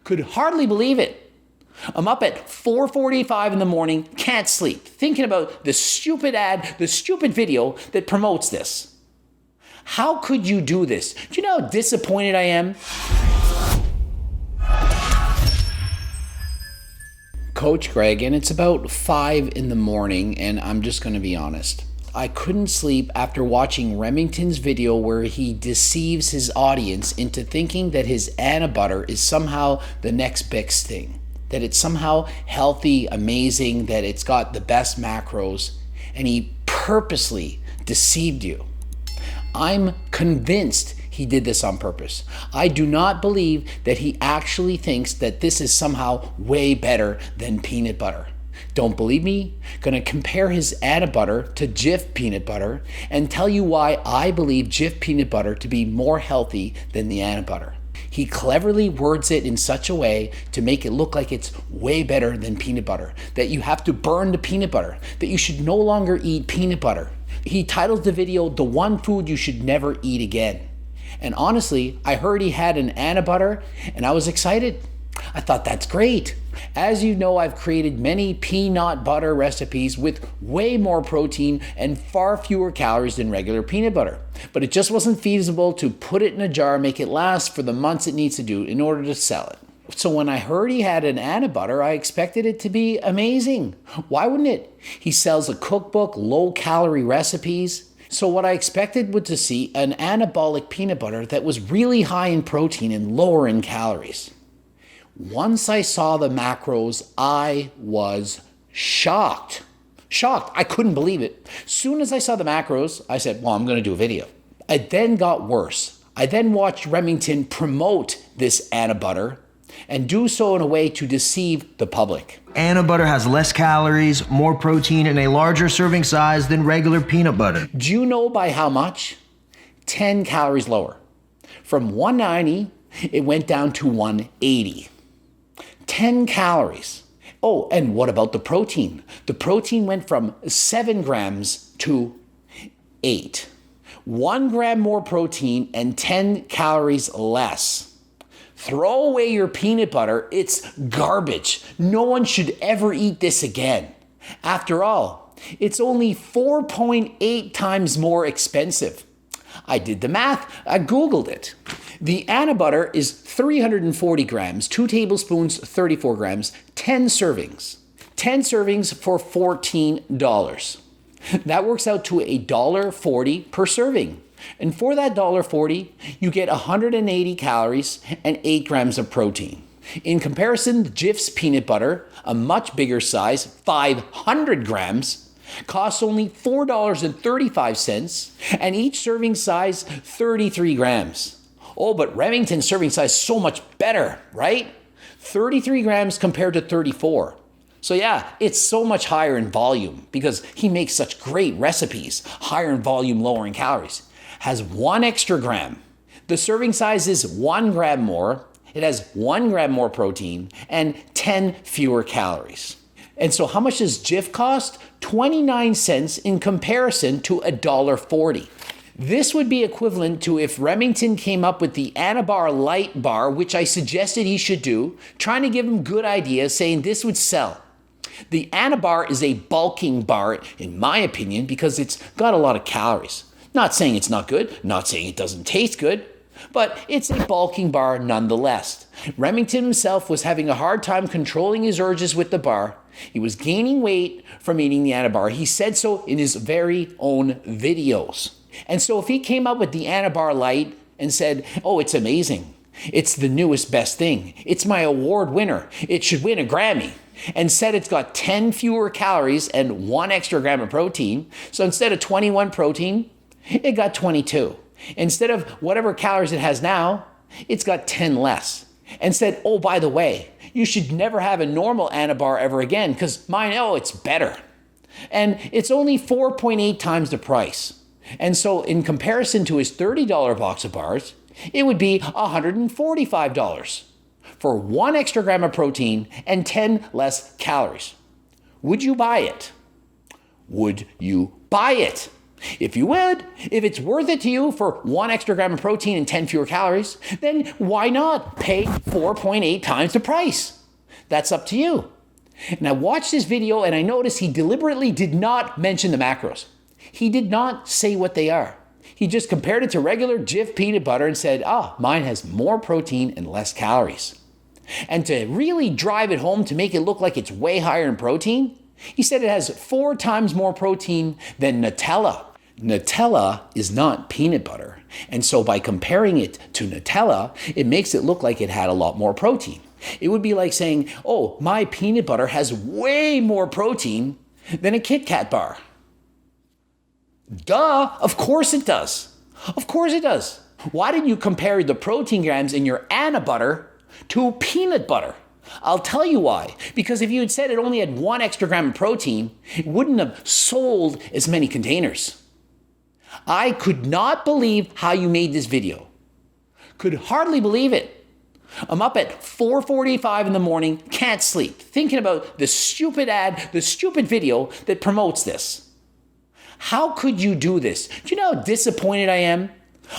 Could hardly believe it. I'm up at 4:45 in the morning, can't sleep, thinking about the stupid ad, the stupid video that promotes this. How could you do this? Do you know how disappointed I am? Coach Greg, and it's about 5 in the morning, and I'm just going to be honest. I couldn't sleep after watching Remington's video where he deceives his audience into thinking that his Anabutter is somehow the next best thing, that it's somehow healthy, amazing, that it's got the best macros, and he purposely deceived you. I'm convinced he did this on purpose. I do not believe that he actually thinks that this is somehow way better than peanut butter. Don't believe me? Gonna compare his Anabutter to Jif peanut butter and tell you why I believe Jif peanut butter to be more healthy than the Anabutter. He cleverly words it in such a way to make it look like it's way better than peanut butter, that you have to burn the peanut butter, that you should no longer eat peanut butter. He titles the video, "The One Food You Should Never Eat Again." And honestly, I heard he had an Anabutter and I was excited. I thought that's great. As you know, I've created many peanut butter recipes with way more protein and far fewer calories than regular peanut butter. But it just wasn't feasible to put it in a jar, make it last for the months it needs to do in order to sell it. So when I heard he had an Anabutter, I expected it to be amazing. Why wouldn't it? He sells a cookbook, low-calorie recipes. So what I expected was to see an anabolic peanut butter that was really high in protein and lower in calories. Once I saw the macros, I was shocked. I couldn't believe it. Soon as I saw the macros, I said, well, I'm going to do a video. It then got worse. I then watched Remington promote this Anabutter and do so in a way to deceive the public. Anabutter has less calories, more protein, and a larger serving size than regular peanut butter. Do you know by how much? 10 calories lower. From 190, it went down to 180. 10 calories. Oh, and what about the protein? The protein went from 7 grams to 8. 1 gram more protein and 10 calories less. Throw away your peanut butter. It's garbage. No one should ever eat this again. After all, it's only 4.8 times more expensive. I did the math. I Googled it. The Anabutter is 340 grams, 2 tablespoons, 34 grams, 10 servings. 10 servings for $14. That works out to $1.40 per serving. And for that $1.40, you get 180 calories and 8 grams of protein. In comparison, Jif's peanut butter, a much bigger size, 500 grams, costs only $4.35, and each serving size 33 grams. Oh, but Remington's serving size so much better, right? 33 grams compared to 34. So yeah, it's so much higher in volume because he makes such great recipes, higher in volume, lower in calories. Has 1 extra gram. The serving size is 1 gram more. It has 1 gram more protein and 10 fewer calories. And so how much does Jif cost? 29 cents in comparison to $1.40. This would be equivalent to if Remington came up with the Anabar Light Bar, which I suggested he should do, trying to give him good ideas, saying this would sell. The Anabar is a bulking bar, in my opinion, because it's got a lot of calories. Not saying it's not good, not saying it doesn't taste good, but it's a bulking bar nonetheless. Remington himself was having a hard time controlling his urges with the bar. He was gaining weight from eating the Anabar. He said so in his very own videos. And so if he came up with the Anabar Light and said, oh, it's amazing, it's the newest best thing, it's my award winner, it should win a Grammy, and said it's got 10 fewer calories and 1 extra gram of protein, so instead of 21 protein, it got 22. Instead of whatever calories it has now, it's got 10 less. And said, oh, by the way, you should never have a normal Anabar ever again because mine, oh, it's better. And it's only 4.8 times the price. And so in comparison to his $30 box of bars, it would be $145 for 1 extra gram of protein and 10 less calories. Would you buy it? Would you buy it? If you would, if it's worth it to you for 1 extra gram of protein and 10 fewer calories, then why not pay 4.8 times the price? That's up to you. And I watched this video and I noticed he deliberately did not mention the macros. He did not say what they are. He just compared it to regular Jif peanut butter and said, mine has more protein and less calories. And to really drive it home to make it look like it's way higher in protein, he said it has 4 times more protein than Nutella. Nutella is not peanut butter. And so by comparing it to Nutella, it makes it look like it had a lot more protein. It would be like saying, my peanut butter has way more protein than a Kit Kat bar. Duh, of course it does. Of course it does. Why did you compare the protein grams in your Anabutter to peanut butter? I'll tell you why. Because if you had said it only had 1 extra gram of protein, it wouldn't have sold as many containers. I could not believe how you made this video. Could hardly believe it. I'm up at 4:45 in the morning, can't sleep, thinking about the stupid ad, the stupid video that promotes this. How could you do this? Do you know how disappointed I am?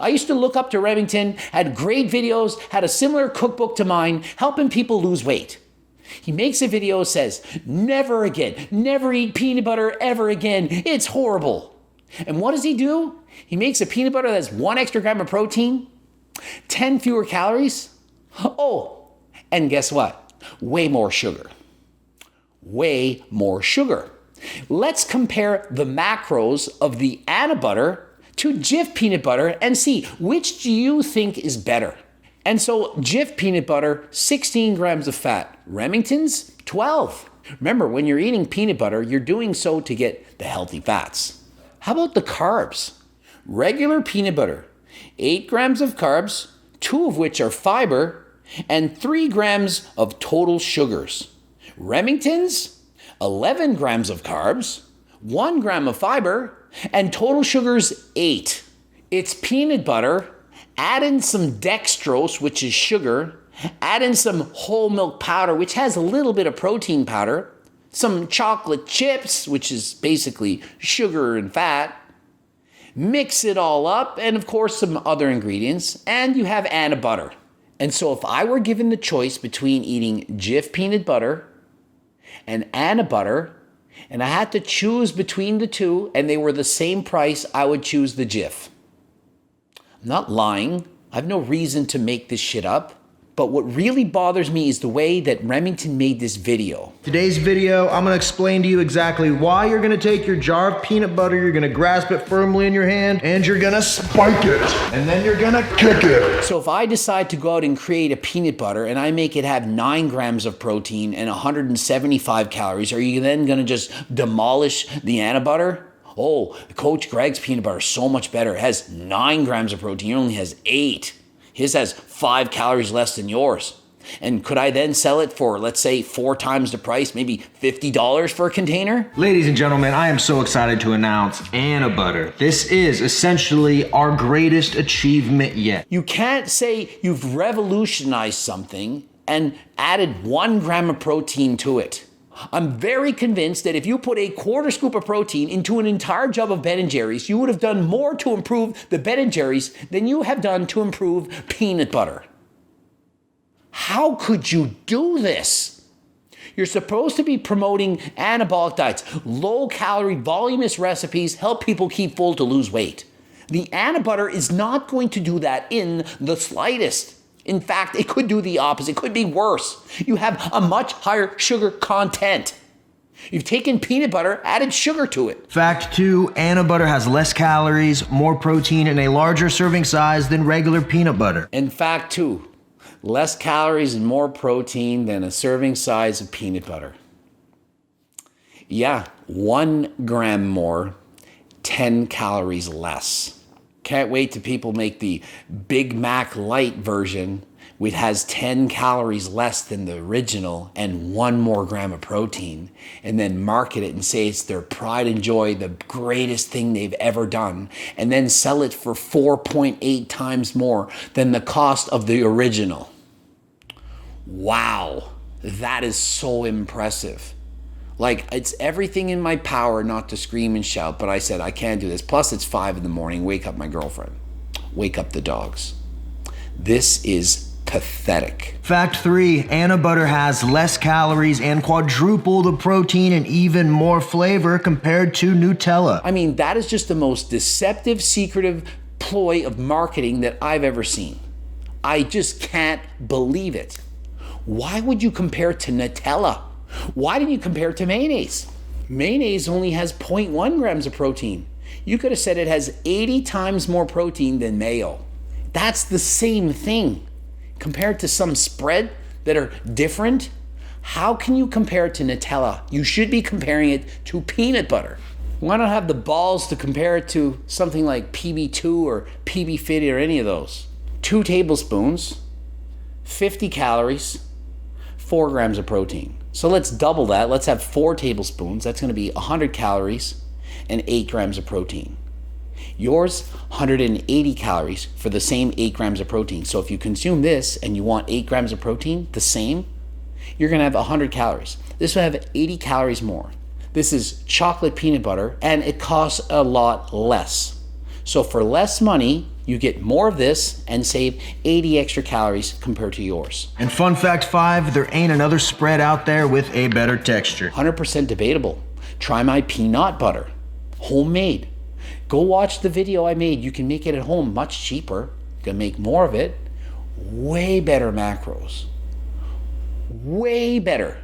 I used to look up to Remington, had great videos, had a similar cookbook to mine, helping people lose weight. He makes a video, says, never again, never eat peanut butter ever again, it's horrible. And what does he do? He makes a peanut butter that has 1 extra gram of protein, 10 fewer calories. And guess what? Way more sugar. Way more sugar. Let's compare the macros of the Anabutter to Jif peanut butter and see which do you think is better. And so Jif peanut butter, 16 grams of fat. Remington's, 12. Remember, when you're eating peanut butter, you're doing so to get the healthy fats. How about the carbs? Regular peanut butter, 8 grams of carbs, 2 of which are fiber, and 3 grams of total sugars. Remington's, 11 grams of carbs, 1 gram of fiber, and total sugars 8. It's peanut butter, add in some dextrose, which is sugar, add in some whole milk powder, which has a little bit of protein powder, some chocolate chips, which is basically sugar and fat, mix it all up, and of course some other ingredients, and you have Anabutter. And so if I were given the choice between eating Jif peanut butter and Anabutter, and I had to choose between the two, and they were the same price, I would choose the Jif. I'm not lying. I have no reason to make this shit up. But what really bothers me is the way that Remington made this video. Today's video, I'm gonna explain to you exactly why you're gonna take your jar of peanut butter, you're gonna grasp it firmly in your hand, and you're gonna spike it, and then you're gonna kick it. So if I decide to go out and create a peanut butter and I make it have 9 grams of protein and 175 calories, are you then gonna just demolish the Anabutter? Coach Greg's peanut butter is so much better. It has 9 grams of protein, it only has 8. His has 5 calories less than yours. And could I then sell it for, let's say, 4 times the price, maybe $50 for a container? Ladies and gentlemen, I am so excited to announce Anabutter. This is essentially our greatest achievement yet. You can't say you've revolutionized something and added 1 gram of protein to it. I'm very convinced that if you put a 1/4 scoop of protein into an entire jug of Ben & Jerry's, you would have done more to improve the Ben & Jerry's than you have done to improve peanut butter. How could you do this? You're supposed to be promoting anabolic diets, low-calorie, voluminous recipes, help people keep full to lose weight. The Anabutter is not going to do that in the slightest. In fact, it could do the opposite. It could be worse. You have a much higher sugar content. You've taken peanut butter, added sugar to it. Fact 2, Anabutter has less calories, more protein, and a larger serving size than regular peanut butter. And fact 2, less calories and more protein than a serving size of peanut butter. Yeah, 1 gram more, 10 calories less. Can't wait till people make the Big Mac Light version, which has 10 calories less than the original and 1 more gram of protein, and then market it and say it's their pride and joy, the greatest thing they've ever done, and then sell it for 4.8 times more than the cost of the original. Wow, that is so impressive. Like, it's everything in my power not to scream and shout, but I said, I can't do this. Plus, it's 5 in the morning. Wake up my girlfriend. Wake up the dogs. This is pathetic. Fact 3, Anabutter has less calories and quadruple the protein and even more flavor compared to Nutella. I mean, that is just the most deceptive, secretive ploy of marketing that I've ever seen. I just can't believe it. Why would you compare it to Nutella? Why didn't you compare it to mayonnaise? Mayonnaise only has 0.1 grams of protein. You could have said it has 80 times more protein than mayo. That's the same thing. Compared to some spread that are different, how can you compare it to Nutella? You should be comparing it to peanut butter. Why not have the balls to compare it to something like PB2 or PB50 or any of those? 2 tablespoons, 50 calories, 4 grams of protein. So let's double that. Let's have 4 tablespoons. That's going to be 100 calories and 8 grams of protein. Yours, 180 calories for the same 8 grams of protein. So if you consume this and you want 8 grams of protein, the same, you're going to have 100 calories. This will have 80 calories more. This is chocolate peanut butter, and it costs a lot less. So for less money, you get more of this and save 80 extra calories compared to yours. And fun fact 5, there ain't another spread out there with a better texture. 100% debatable. Try my peanut butter, homemade. Go watch the video I made. You can make it at home much cheaper. You can make more of it. Way better macros. Way better.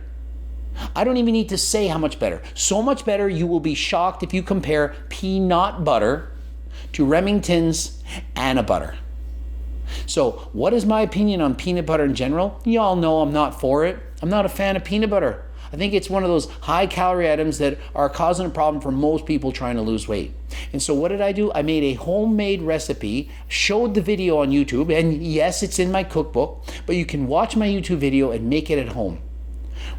I don't even need to say how much better. So much better, you will be shocked if you compare peanut butter to Remington's Anabutter. So what is my opinion on peanut butter in general? You all know I'm not for it. I'm not a fan of peanut butter. I think it's one of those high calorie items that are causing a problem for most people trying to lose weight. And so what did I do? I made a homemade recipe, showed the video on YouTube, and yes, it's in my cookbook, but you can watch my YouTube video and make it at home.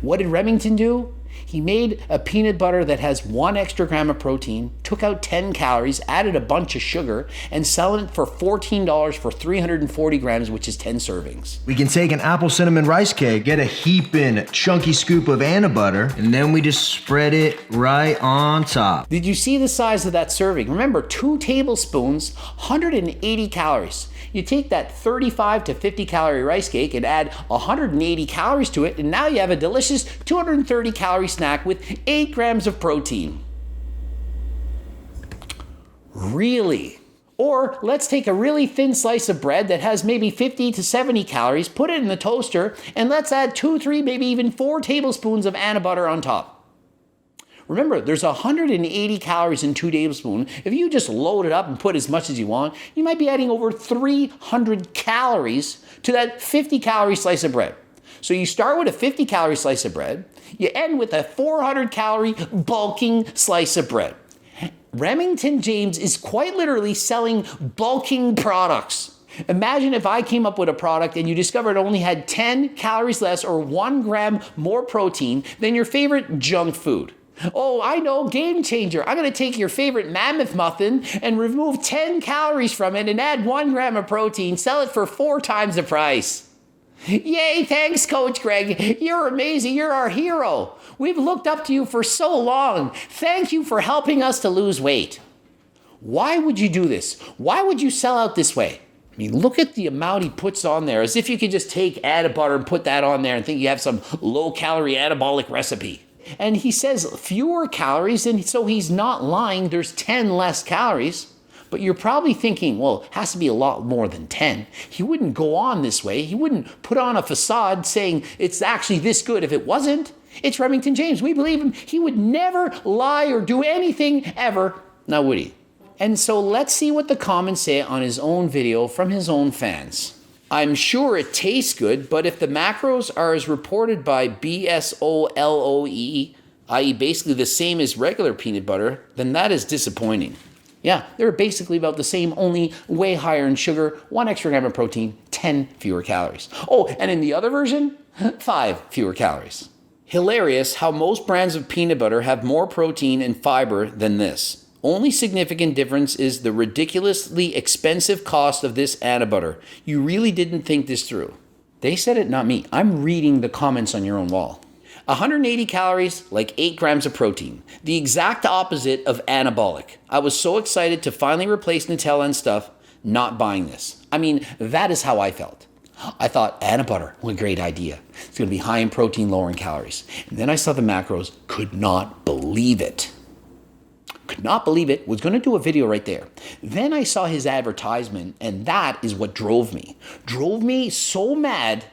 What did Remington do? He made a peanut butter that has 1 extra gram of protein, took out 10 calories, added a bunch of sugar, and selling it for $14 for 340 grams, which is 10 servings. We can take an apple cinnamon rice cake, get a heaping chunky scoop of Anabutter, and then we just spread it right on top. Did you see the size of that serving? Remember, 2 tablespoons, 180 calories. You take that 35 to 50 calorie rice cake and add 180 calories to it, and now you have a delicious 230 calorie snack with 8 grams of protein. Really? Or let's take a really thin slice of bread that has maybe 50 to 70 calories, put it in the toaster, and let's add 2, 3, maybe even 4 tablespoons of Anabutter on top. Remember, there's 180 calories in 2 tablespoons. If you just load it up and put as much as you want, you might be adding over 300 calories to that 50 calorie slice of bread. So you start with a 50 calorie slice of bread, you end with a 400 calorie bulking slice of bread. Remington James is quite literally selling bulking products. Imagine if I came up with a product and you discovered it only had 10 calories less or 1 gram more protein than your favorite junk food. Oh, I know, game changer. I'm going to take your favorite mammoth muffin and remove 10 calories from it and add 1 gram of protein, sell it for 4 times the price. Yay, thanks, Coach Greg. You're amazing. You're our hero. We've looked up to you for so long. Thank you for helping us to lose weight. Why would you do this? Why would you sell out this way? I mean, look at the amount he puts on there, as if you could just take Anabutter and put that on there and think you have some low-calorie anabolic recipe. And he says fewer calories, and so he's not lying. There's 10 less calories. But you're probably thinking, well, it has to be a lot more than 10. He wouldn't go on this way. He wouldn't put on a facade saying it's actually this good if it wasn't. It's Remington James. We believe him. He would never lie or do anything ever. Now, would he? And so let's see what the comments say on his own video from his own fans. I'm sure it tastes good, but if the macros are as reported by BSOLOE, i.e. basically the same as regular peanut butter, then that is disappointing. Yeah, they're basically about the same, only way higher in sugar, 1 extra gram of protein, 10 fewer calories. Oh, and in the other version, 5 fewer calories. Hilarious how most brands of peanut butter have more protein and fiber than this. Only significant difference is the ridiculously expensive cost of this Anabutter. You really didn't think this through. They said it, not me. I'm reading the comments on your own wall. 180 calories, like 8 grams of protein. The exact opposite of anabolic. I was so excited to finally replace Nutella and stuff, not buying this. I mean, that is how I felt. I thought Anabutter, what a great idea. It's going to be high in protein, lower in calories. And then I saw the macros, could not believe it. Could not believe it, was going to do a video right there. Then I saw his advertisement, and that is what drove me. Drove me so mad,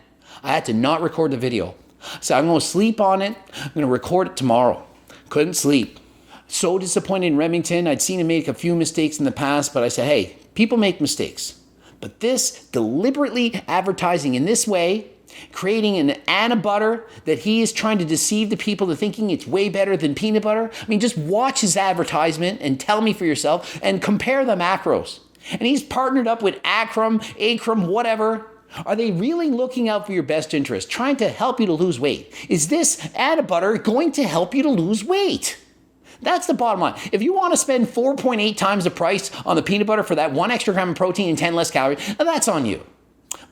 I had to not record the video. So I'm going to sleep on it. I'm going to record it tomorrow. Couldn't sleep. So disappointed in Remington. I'd seen him make a few mistakes in the past, but I said, hey, people make mistakes. But this, deliberately advertising in this way, creating an Anabutter that he is trying to deceive the people to thinking it's way better than peanut butter. I mean, just watch his advertisement and tell me for yourself and compare the macros. And he's partnered up with Acrum, whatever. Are they really looking out for your best interest, trying to help you to lose weight? Is this Anabutter going to help you to lose weight? That's the bottom line. If you want to spend 4.8 times the price on the peanut butter for that 1 extra gram of protein and 10 less calories, that's on you.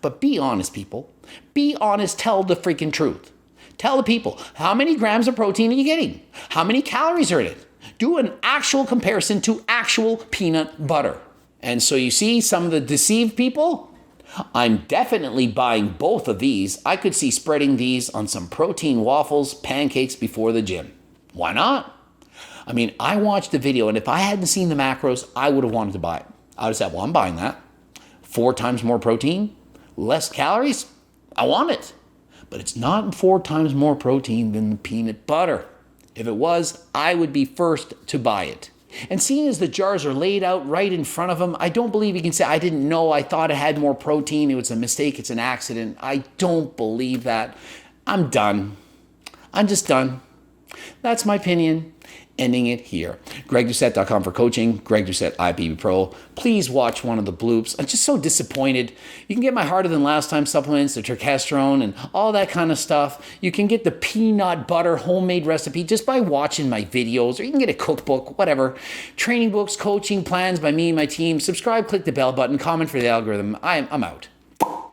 But be honest, people. Be honest. Tell the freaking truth. Tell the people, how many grams of protein are you getting? How many calories are in it? Do an actual comparison to actual peanut butter. And so you see some of the deceived people? I'm definitely buying both of these. I could see spreading these on some protein waffles, pancakes before the gym. Why not? I mean, I watched the video, and if I hadn't seen the macros, I would have wanted to buy it. I would have said, well, I'm buying that. 4 times more protein, less calories, I want it. But it's not 4 times more protein than the peanut butter. If it was, I would be first to buy it. And seeing as the jars are laid out right in front of him, I don't believe he can say, I didn't know, I thought it had more protein, it was a mistake, it's an accident. I don't believe that. I'm done. I'm just done. That's my opinion. Ending it here. GregDoucette.com for coaching. Greg Doucette, IPB Pro. Please watch one of the bloops. I'm just so disappointed. You can get my Harder Than Last Time supplements, the testosterone, and all that kind of stuff. You can get the peanut butter homemade recipe just by watching my videos, or you can get a cookbook, whatever. Training books, coaching plans by me and my team. Subscribe, click the bell button, comment for the algorithm. I'm out.